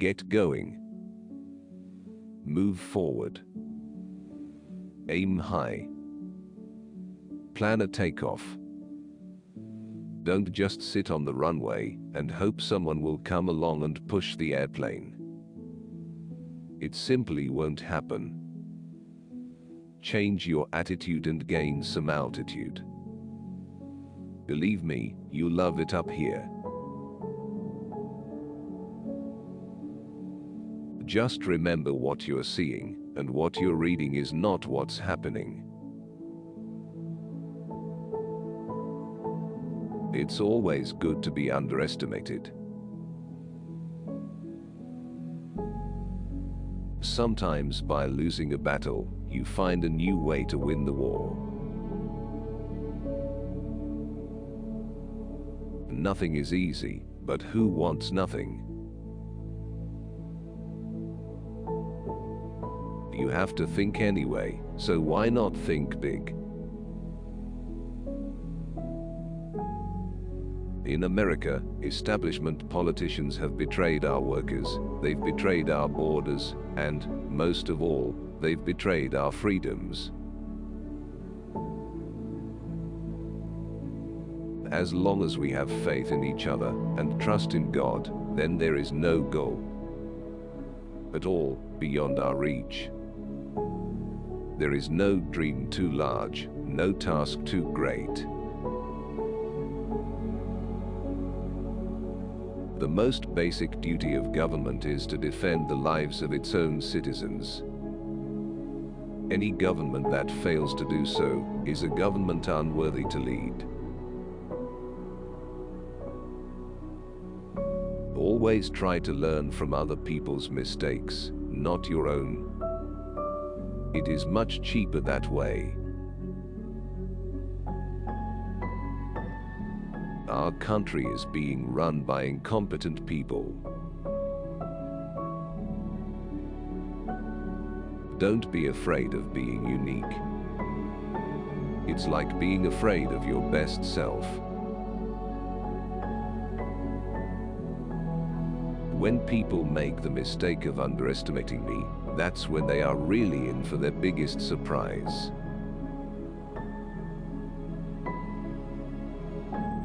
Get going. Move forward. Aim high. Plan a takeoff. Don't just sit on the runway and hope someone will come along and push the airplane. It simply won't happen. Change your attitude and gain some altitude. Believe me, you'll love it up here. Just remember what you're seeing, and what you're reading is not what's happening. It's always good to be underestimated. Sometimes by losing a battle, you find a new way to win the war. Nothing is easy, but who wants nothing? You have to think anyway, so why not think big? In America, establishment politicians have betrayed our workers, they've betrayed our borders, and, most of all, they've betrayed our freedoms. As long as we have faith in each other and trust in God, then there is no goal at all beyond our reach. There is no dream too large, no task too great. The most basic duty of government is to defend the lives of its own citizens. Any government that fails to do so is a government unworthy to lead. Always try to learn from other people's mistakes, not your own. It is much cheaper that way. Our country is being run by incompetent people. Don't be afraid of being unique. It's like being afraid of your best self. When people make the mistake of underestimating me, that's when they are really in for their biggest surprise.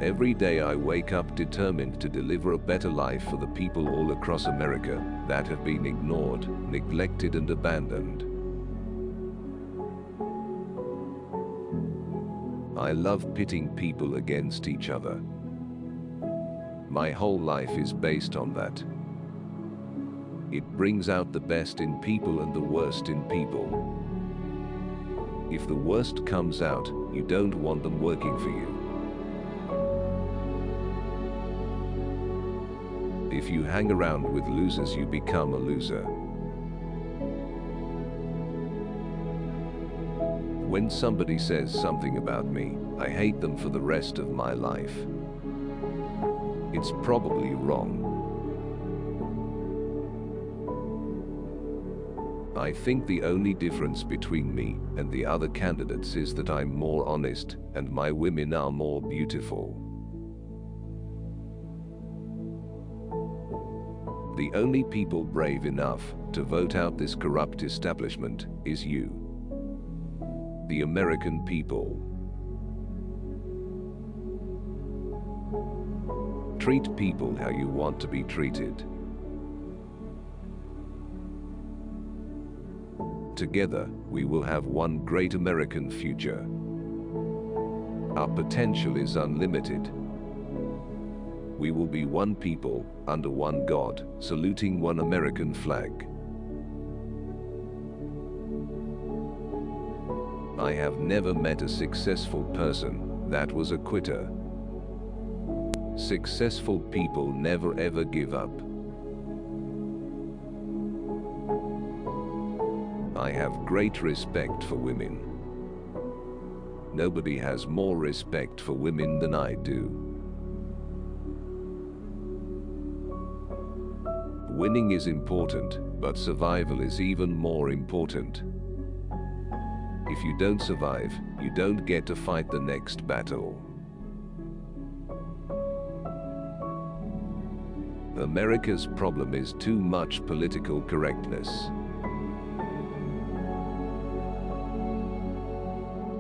Every day I wake up determined to deliver a better life for the people all across America that have been ignored, neglected, and abandoned. I love pitting people against each other. My whole life is based on that. It brings out the best in people and the worst in people. If the worst comes out, you don't want them working for you. If you hang around with losers, you become a loser. When somebody says something about me, I hate them for the rest of my life. It's probably wrong. I think the only difference between me and the other candidates is that I'm more honest and my women are more beautiful. The only people brave enough to vote out this corrupt establishment is you, the American people. Treat people how you want to be treated. Together, we will have one great American future. Our potential is unlimited. We will be one people, under one God, saluting one American flag. I have never met a successful person that was a quitter. Successful people never ever give up. I have great respect for women. Nobody has more respect for women than I do. Winning is important, but survival is even more important. If you don't survive, you don't get to fight the next battle. America's problem is too much political correctness.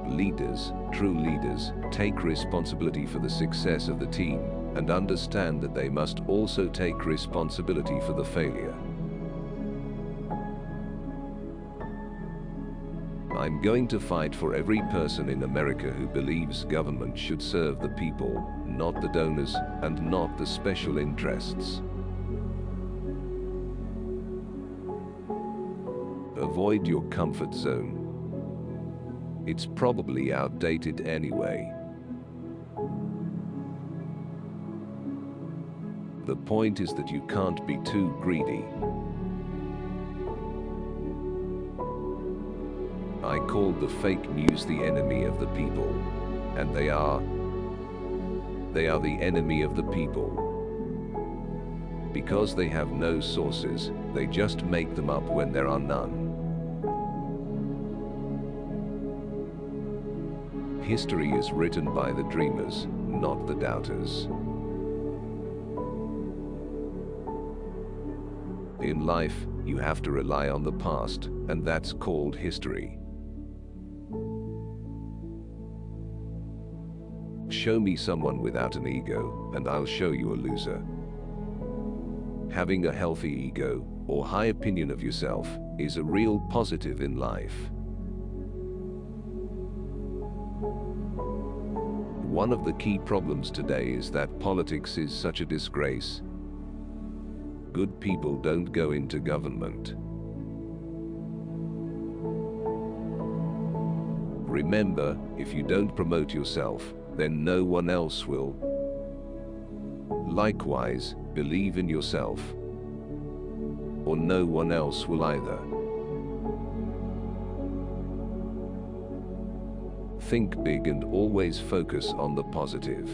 Leaders, true leaders, take responsibility for the success of the team and understand that they must also take responsibility for the failure. I'm going to fight for every person in America who believes government should serve the people, not the donors, and not the special interests. Avoid your comfort zone. It's probably outdated anyway. The point is that you can't be too greedy. I called the fake news the enemy of the people, and they are the enemy of the people. Because they have no sources, they just make them up when there are none. History is written by the dreamers, not the doubters. In life, you have to rely on the past, and that's called history. Show me someone without an ego, and I'll show you a loser. Having a healthy ego, or high opinion of yourself, is a real positive in life. One of the key problems today is that politics is such a disgrace. Good people don't go into government. Remember, if you don't promote yourself, then no one else will. Likewise, believe in yourself, or no one else will either. Think big and always focus on the positive.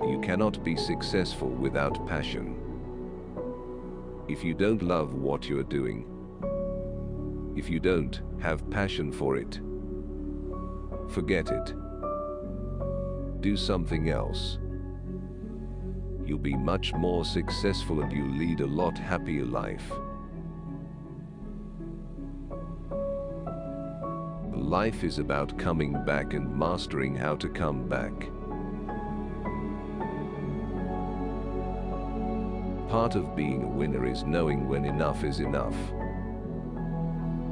You cannot be successful without passion. If you don't love what you're doing, if you don't have passion for it, forget it. Do something else. You'll be much more successful and you'll lead a lot happier life. Life is about coming back and mastering how to come back. Part of being a winner is knowing when enough is enough.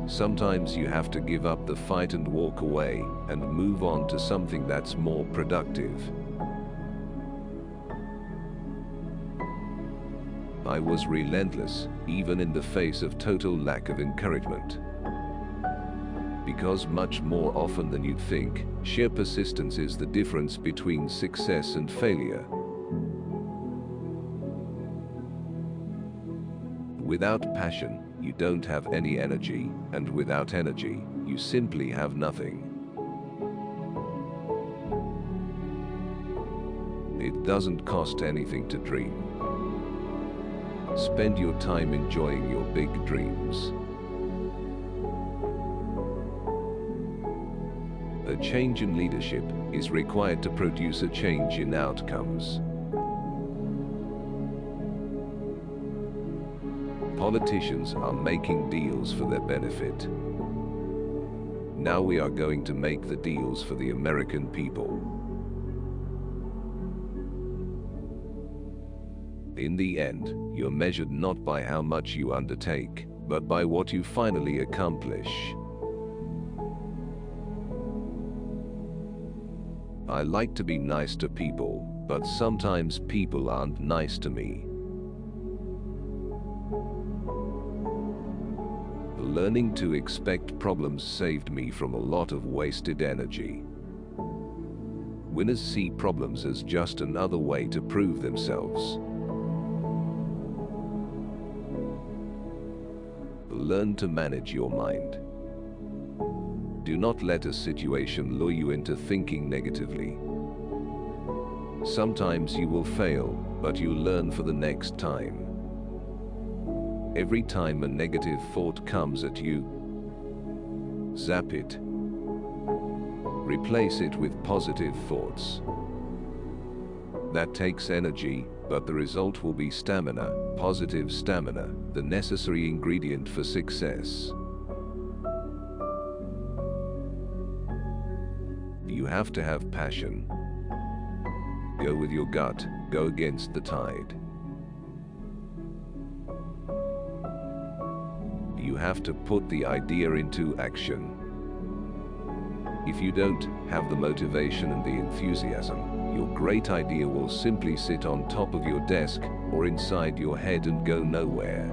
Sometimes you have to give up the fight and walk away and move on to something that's more productive. I was relentless, even in the face of total lack of encouragement. Because much more often than you'd think, sheer persistence is the difference between success and failure. Without passion, you don't have any energy, and without energy, you simply have nothing. It doesn't cost anything to dream. Spend your time enjoying your big dreams. A change in leadership is required to produce a change in outcomes. Politicians are making deals for their benefit. Now we are going to make the deals for the American people. In the end, you're measured not by how much you undertake, but by what you finally accomplish. I like to be nice to people, but sometimes people aren't nice to me. Learning to expect problems saved me from a lot of wasted energy. Winners see problems as just another way to prove themselves. Learn to manage your mind. Do not let a situation lure you into thinking negatively. Sometimes you will fail, but you'll learn for the next time. Every time a negative thought comes at you, zap it. Replace it with positive thoughts. That takes energy, but the result will be stamina, positive stamina, the necessary ingredient for success. You have to have passion. Go with your gut, go against the tide. You have to put the idea into action. If you don't have the motivation and the enthusiasm, your great idea will simply sit on top of your desk or inside your head and go nowhere.